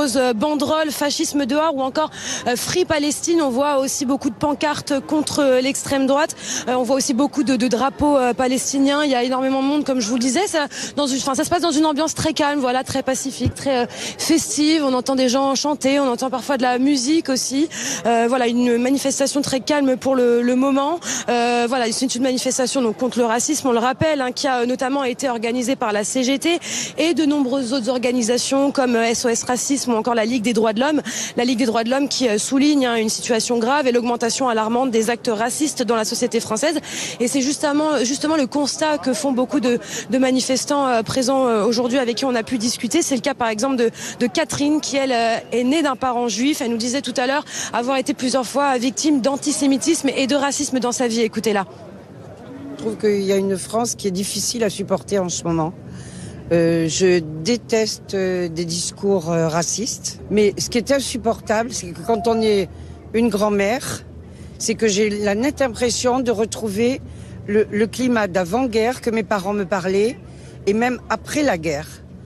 nombreuses banderoles, fascisme dehors ou encore Free Palestine. On voit aussi beaucoup de pancartes contre l'extrême droite. On voit aussi beaucoup de drapeaux palestiniens. Il y a énormément de monde, comme je vous le disais. Ça se passe dans une ambiance très calme, voilà, très pacifique, très festive. On entend des gens chanter, on entend parfois de la musique aussi. Voilà, une manifestation très calme pour le moment. Voilà, c'est une manifestation donc contre le racisme, on le rappelle, qui a notamment été organisée par la CGT et de nombreuses autres organisations comme SOS Racisme ou encore la Ligue des droits de l'homme. La Ligue des droits de l'homme qui souligne une situation grave et l'augmentation alarmante des actes racistes dans la société française. Et c'est justement le constat que font beaucoup de manifestants présents aujourd'hui avec qui on a pu discuter. C'est le cas par exemple de Catherine qui, elle, est née d'un parent juif. Elle nous disait tout à l'heure avoir été plusieurs fois victime d'antisémitisme et de racisme dans sa vie. Écoutez-la. Je trouve qu'il y a une France qui est difficile à supporter en ce moment. Je déteste des discours racistes. Mais ce qui est insupportable, c'est que quand on est une grand-mère, c'est que j'ai la nette impression de retrouver le climat d'avant-guerre que mes parents me parlaient, et même après la guerre.